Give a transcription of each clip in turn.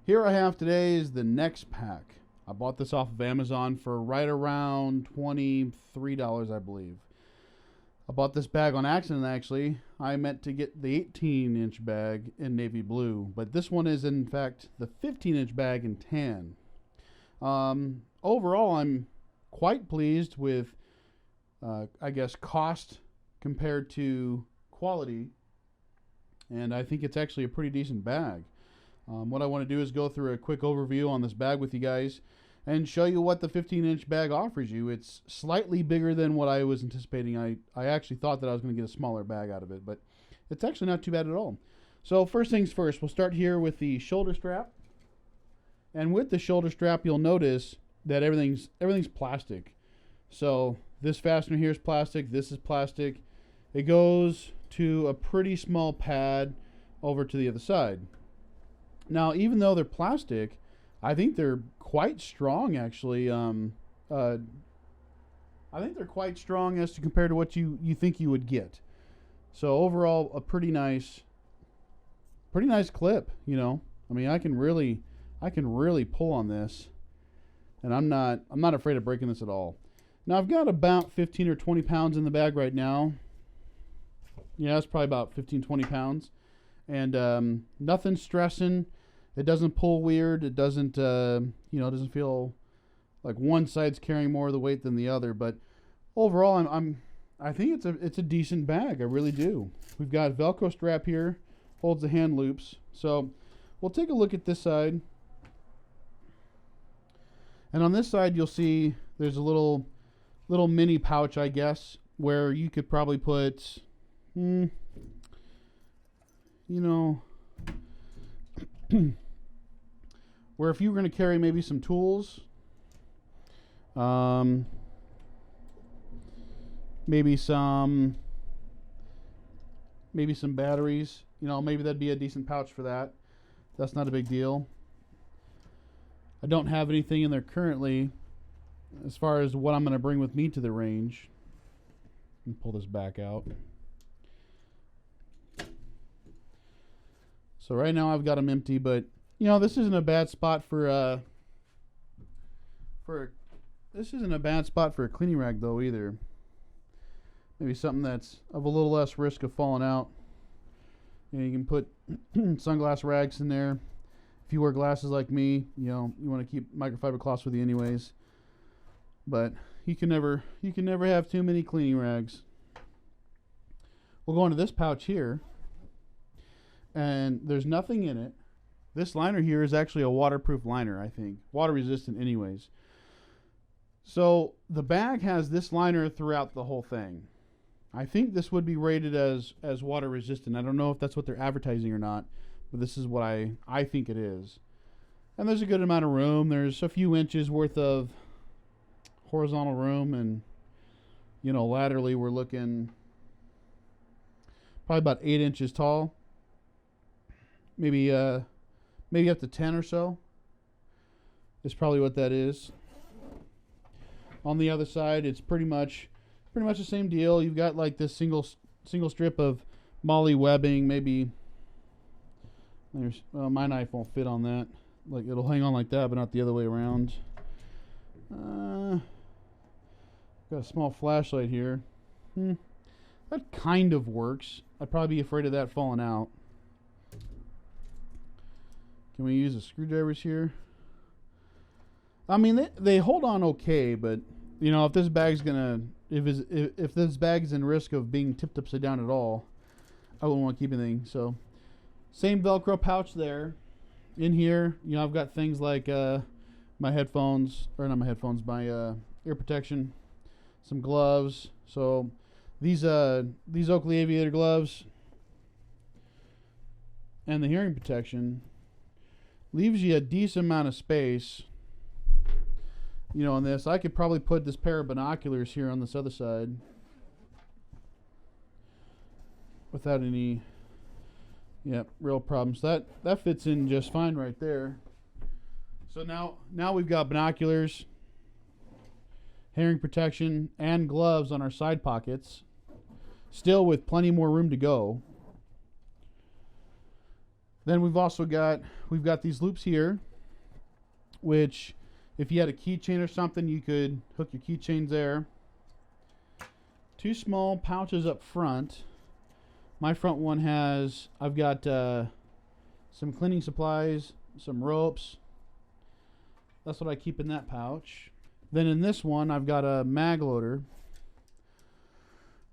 Here I have today is the NexPak. I bought this off of Amazon for right around $23, I believe. I bought this bag on accident, actually. I meant to get the 18-inch bag in navy blue, but this one is, in fact, the 15-inch bag in tan. Overall, I'm quite pleased with, I guess, cost compared to quality, and I think it's actually a pretty decent bag. What I want to do is go through a quick overview on this bag with you guys and show you what the 15-inch bag offers you. It's slightly bigger than what I was anticipating. I actually thought that I was going to get a smaller bag out of it, but it's actually not too bad at all. So first things first, we'll start here with the shoulder strap. And with the shoulder strap, you'll notice that everything's plastic. So this fastener here is plastic, this is plastic. It goes to a pretty small pad over to the other side. Now, even though they're plastic, I think they're quite strong, actually. I think they're quite strong as to compare to what you think you would get. So overall, a pretty nice clip. You know, I mean, I can really pull on this, and I'm not afraid of breaking this at all. Now I've got about 15 or 20 pounds in the bag right now. Yeah, it's probably about 15, 20 pounds, and nothing stressing. It doesn't pull weird. It doesn't, doesn't feel like one side's carrying more of the weight than the other. But overall, I think it's a decent bag. I really do. We've got Velcro strap here, holds the hand loops. So we'll take a look at this side. And on this side, you'll see there's a little mini pouch, I guess, where you could probably put, where if you were going to carry maybe some tools, maybe some batteries, maybe that'd be a decent pouch for that. That's not a big deal. I don't have anything in there currently as far as what I'm going to bring with me to the range. Let me pull this back out. So right now I've got them empty, but this isn't a bad spot for a cleaning rag though either. Maybe something that's of a little less risk of falling out. You can put sunglass rags in there. If you wear glasses like me, you want to keep microfiber cloths with you anyways. But you can never have too many cleaning rags. We'll go into this pouch here, and there's nothing in it. This liner here is actually a waterproof liner, I think. Water resistant anyways. So the bag has this liner throughout the whole thing. I think this would be rated as water resistant. I don't know if that's what they're advertising or not, but this is what I think it is. And there's a good amount of room. There's a few inches worth of horizontal room, and laterally we're looking probably about 8 inches tall. Maybe up to 10 or so is probably what that is. On the other side, it's pretty much the same deal. You've got like this single strip of Molle webbing. Maybe my knife won't fit on that. Like, it'll hang on like that, but not the other way around. Got a small flashlight here. That kind of works. I'd probably be afraid of that falling out. Can we use the screwdrivers here? I mean, they hold on okay, but if this bag's if this bag's in risk of being tipped upside down at all, I wouldn't want to keep anything. So, same Velcro pouch there. In here, I've got things like my headphones, or not my headphones, my ear protection, some gloves. So these Oakley Aviator gloves and the hearing protection leaves you a decent amount of space. On this, I could probably put this pair of binoculars here on this other side without any real problems. That fits in just fine right there. So now we've got binoculars, hearing protection, and gloves on our side pockets, still with plenty more room to go. Then we've got these loops here, which if you had a keychain or something, you could hook your keychains there. 2 small pouches up front. My front one I've got some cleaning supplies, some ropes. That's what I keep in that pouch. Then in this one, I've got a mag loader.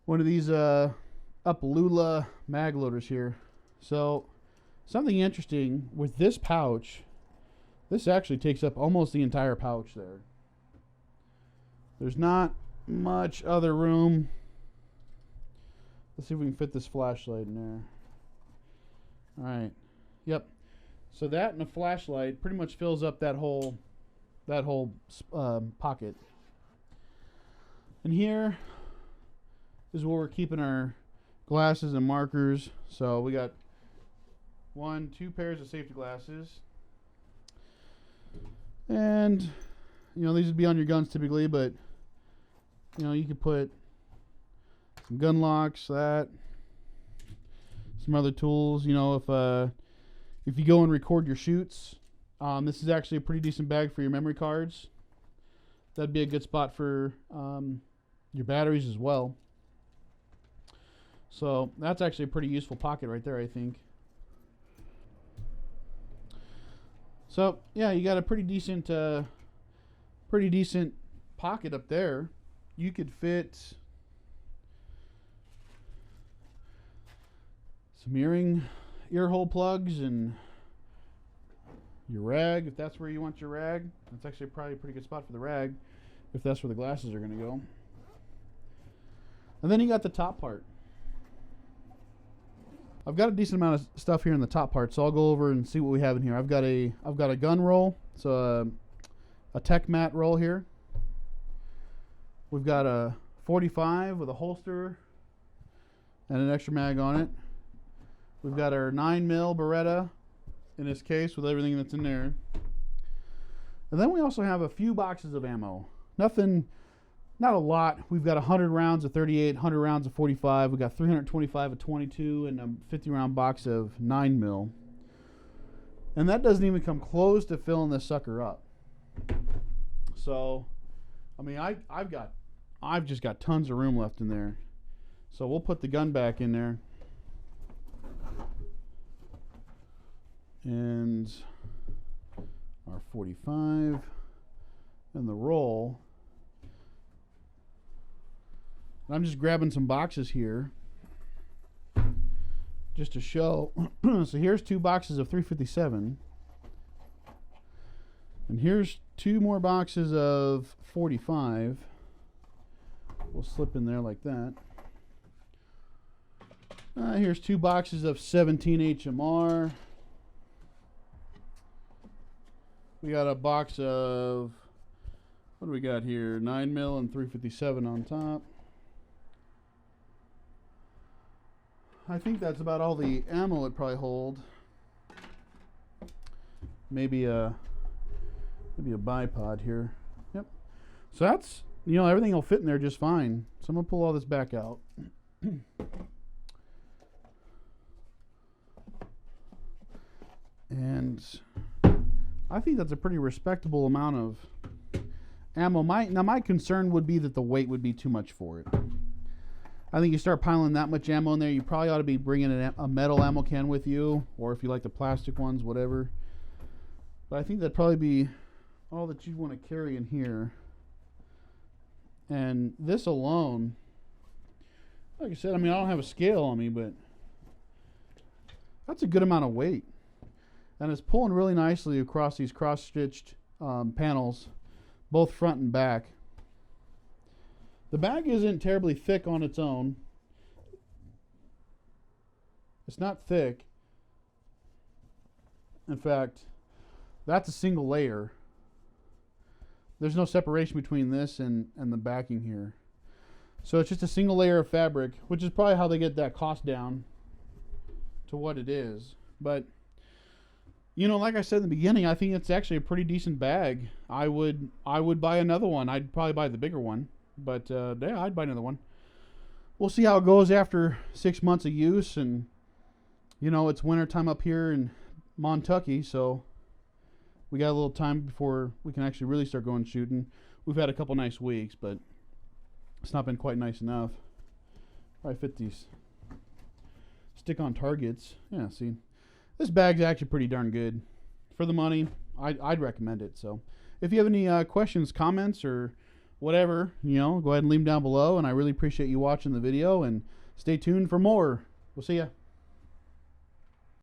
One of these Lula mag loaders here. So something interesting with this pouch, this actually takes up almost the entire pouch there. There's not much other room. Let's see if we can fit this flashlight in there. All right. Yep. So that and a flashlight pretty much fills up that whole pocket. And here is where we're keeping our glasses and markers. So we got 2 pairs of safety glasses. And, these would be on your guns typically, but, you could put some gun locks, some other tools. If you go and record your shoots, this is actually a pretty decent bag for your memory cards. That'd be a good spot for your batteries as well. So that's actually a pretty useful pocket right there, I think. So yeah, you got a pretty decent pocket up there. You could fit some ear hole plugs and your rag, if that's where you want your rag. That's actually probably a pretty good spot for the rag, if that's where the glasses are going to go. And then you got the top part. I've got a decent amount of stuff here in the top part, so I'll go over and see what we have in here. I've got a gun roll, so a tech mat roll here. We've got a 45 with a holster and an extra mag on it. We've got our 9mm Beretta in this case with everything that's in there. And then we also have a few boxes of ammo. Not a lot. We've got 100 rounds of 38, 100 rounds of 45. We've got 325 of 22 and a 50 round box of 9mm. And that doesn't even come close to filling this sucker up. So, I mean, I've just got tons of room left in there. So we'll put the gun back in there. And our 45 and the roll. I'm just grabbing some boxes here just to show. So here's 2 boxes of 357. And here's 2 more boxes of 45. We'll slip in there like that. Here's 2 boxes of 17 HMR. We got a box of, what do we got here? 9mm and 357 on top. I think that's about all the ammo it probably hold. Maybe a bipod here. Yep. So that's, everything will fit in there just fine. So I'm gonna pull all this back out. And I think that's a pretty respectable amount of ammo. My concern would be that the weight would be too much for it. I think you start piling that much ammo in there, you probably ought to be bringing a metal ammo can with you, or if you like the plastic ones, whatever. But I think that'd probably be all that you'd want to carry in here. And this alone, like I said, I mean, I don't have a scale on me, but that's a good amount of weight. And it's pulling really nicely across these cross-stitched panels, both front and back. The bag isn't terribly thick on its own. It's not thick. In fact, that's a single layer. There's no separation between this and the backing here. So it's just a single layer of fabric, which is probably how they get that cost down to what it is. But, like I said in the beginning, I think it's actually a pretty decent bag. I would buy another one. I'd probably buy the bigger one. But yeah, I'd buy another one. We'll see how it goes after 6 months of use. And, it's winter time up here in Montucky, so we got a little time before we can actually really start going shooting. We've had a couple nice weeks, but it's not been quite nice enough. Probably fit these stick-on targets. Yeah, see, this bag's actually pretty darn good for the money. I'd recommend it. So if you have any questions, comments, or whatever, go ahead and leave them down below. And I really appreciate you watching the video, and stay tuned for more. We'll see ya.